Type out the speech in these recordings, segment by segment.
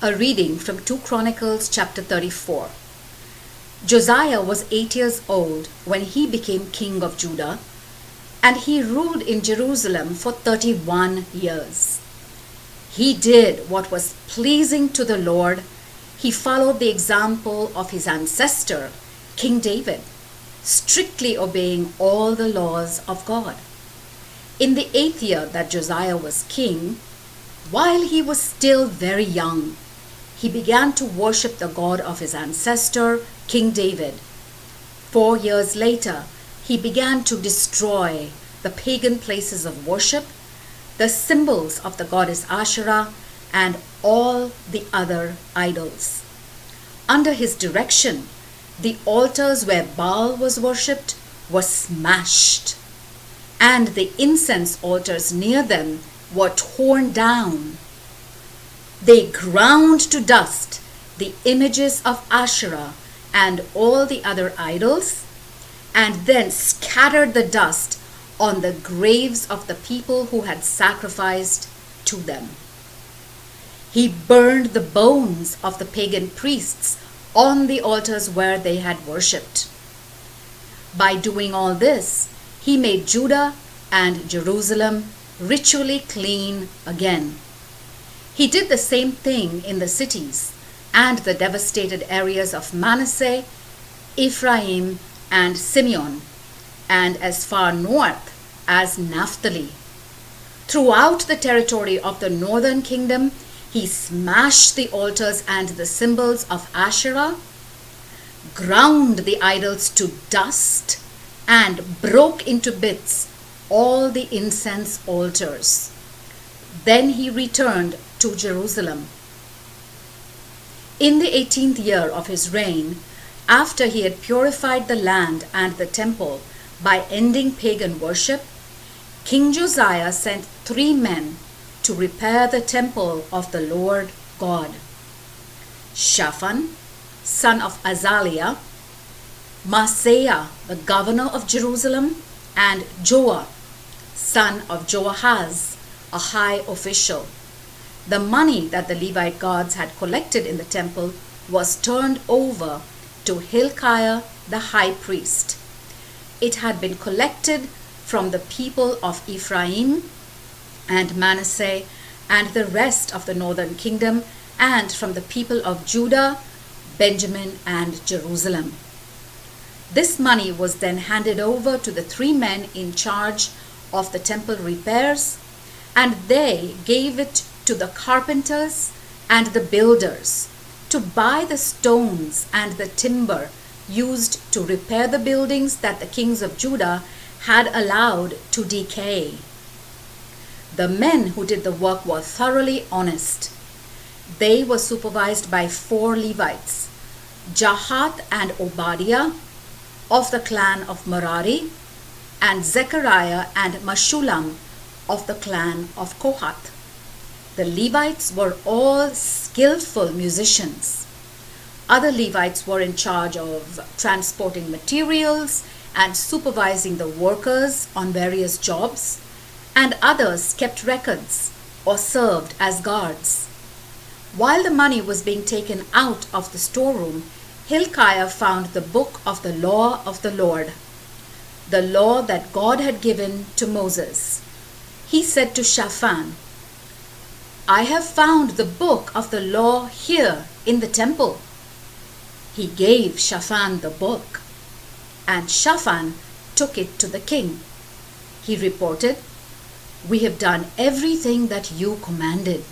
A reading from 2 Chronicles chapter 34. Josiah was 8 years old when he became king of Judah, and he ruled in Jerusalem for 31 years. He did what was pleasing to the Lord. He followed the example of his ancestor, King David, strictly obeying all the laws of God. In the 8th year that Josiah was king, while he was still very young, he began to worship the God of his ancestor, King David. 4 years later, he began to destroy the pagan places of worship, the symbols of the goddess Asherah, and all the other idols. Under his direction, the altars where Baal was worshipped were smashed, and the incense altars near them were torn down. They ground to dust the images of Asherah and all the other idols, and then scattered the dust on the graves of the people who had sacrificed to them. He burned the bones of the pagan priests on the altars where they had worshipped. By doing all this, he made Judah and Jerusalem ritually clean again. He did the same thing in the cities and the devastated areas of Manasseh, Ephraim, and Simeon, and as far north as Naphtali. Throughout the territory of the northern kingdom, he smashed the altars and the symbols of Asherah, ground the idols to dust, and broke into bits all the incense altars. Then he returned to Jerusalem. In the 18th year of his reign, after he had purified the land and the temple by ending pagan worship, King Josiah sent 3 men to repair the temple of the Lord God: Shaphan, son of Azaliah, Maaseiah, the governor of Jerusalem, and Joah, son of Joahaz, a high official. The money that the Levite gods had collected in the temple was turned over to Hilkiah the high priest. It had been collected from the people of Ephraim and Manasseh and the rest of the northern kingdom, and from the people of Judah, Benjamin, and Jerusalem. This money was then handed over to the 3 men in charge of the temple repairs, and they gave it to the carpenters and the builders to buy the stones and the timber used to repair the buildings that the kings of Judah had allowed to decay. The men who did the work were thoroughly honest. They were supervised by 4 Levites, Jahath and Obadiah of the clan of Merari, and Zechariah and Meshullam of the clan of Kohath. The Levites were all skillful musicians. Other Levites were in charge of transporting materials and supervising the workers on various jobs, and others kept records or served as guards. While the money was being taken out of the storeroom, Hilkiah found the book of the law of the Lord, the law that God had given to Moses. He said to Shaphan, "I have found the book of the law here in the temple." He gave Shaphan the book, and Shaphan took it to the king. He reported, "We have done everything that you commanded.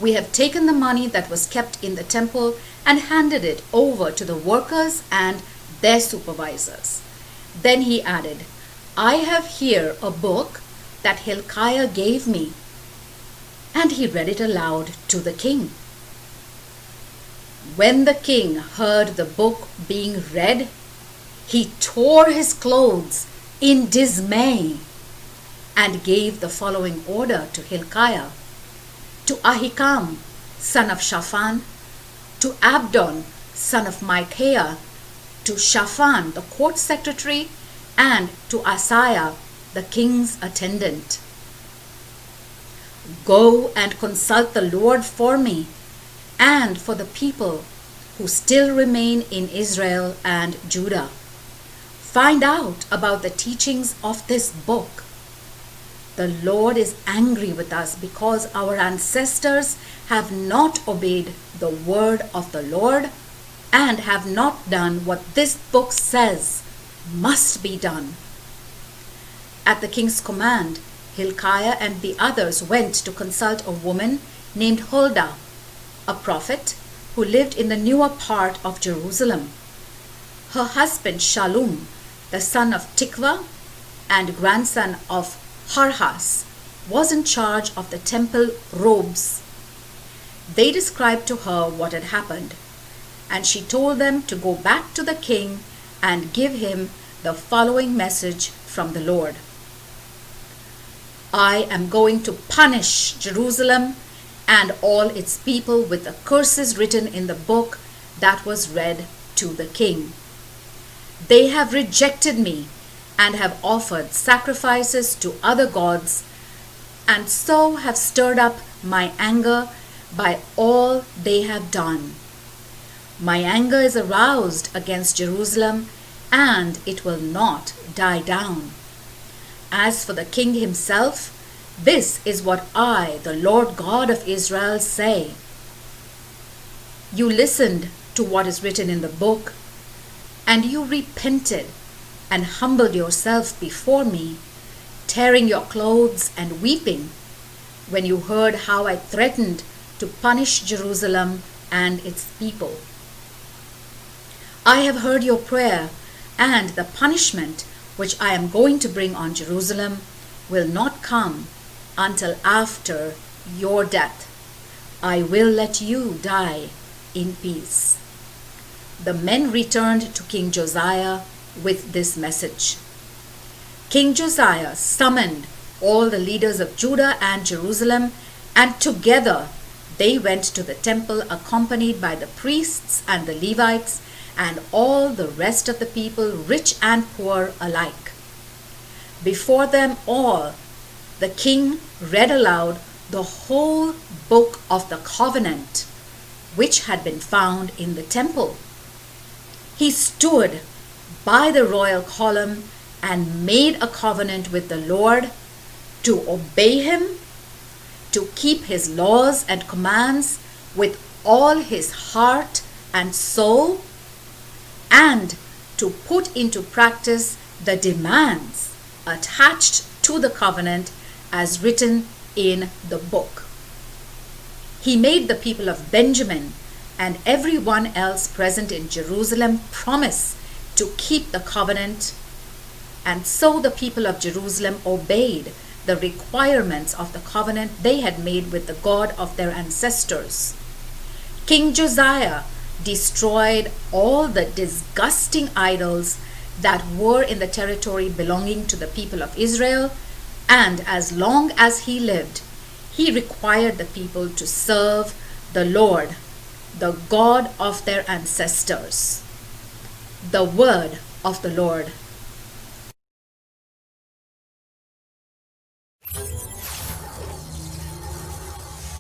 We have taken the money that was kept in the temple and handed it over to the workers and their supervisors." Then he added, "I have here a book that Hilkiah gave me." And he read it aloud to the king. When the king heard the book being read, he tore his clothes in dismay and gave the following order to Hilkiah: to Ahikam, son of Shaphan, to Abdon, son of Micaiah, to Shaphan, the court secretary, and to Asaiah, the king's attendant. "Go and consult the Lord for me, and for the people who still remain in Israel and Judah. Find out about the teachings of this book. The Lord is angry with us because our ancestors have not obeyed the word of the Lord and have not done what this book says must be done. At the king's command, Hilkiah and the others went to consult a woman named Huldah, a prophet who lived in the newer part of Jerusalem. Her husband Shallum, the son of Tikva and grandson of Harhas, was in charge of the temple robes. They described to her what had happened, and she told them to go back to the king and give him the following message from the Lord. I am going to punish Jerusalem and all its people with the curses written in the book that was read to the king. They have rejected me and have offered sacrifices to other gods, and so have stirred up my anger by all they have done. My anger is aroused against Jerusalem, and it will not die down. As for the king himself, this is what I, the Lord God of Israel, say. You listened to what is written in the book, and you repented and humbled yourself before me, tearing your clothes and weeping, when you heard how I threatened to punish Jerusalem and its people. I have heard your prayer, and the punishment which I am going to bring on Jerusalem will not come until after your death. I will let you die in peace. The men returned to King Josiah with this message. King Josiah summoned all the leaders of Judah and Jerusalem, and together they went to the temple accompanied by the priests and the Levites and all the rest of the people, rich and poor alike. Before them all, the king read aloud the whole book of the covenant, which had been found in the temple. He stood by the royal column and made a covenant with the Lord to obey him, to keep his laws and commands with all his heart and soul, and to put into practice the demands attached to the covenant as written in the book. He made the people of Benjamin and everyone else present in Jerusalem promise to keep the covenant, and so the people of Jerusalem obeyed the requirements of the covenant they had made with the God of their ancestors. King Josiah destroyed all the disgusting idols that were in the territory belonging to the people of Israel, and as long as he lived, he required the people to serve the Lord, the God of their ancestors. The word of the Lord.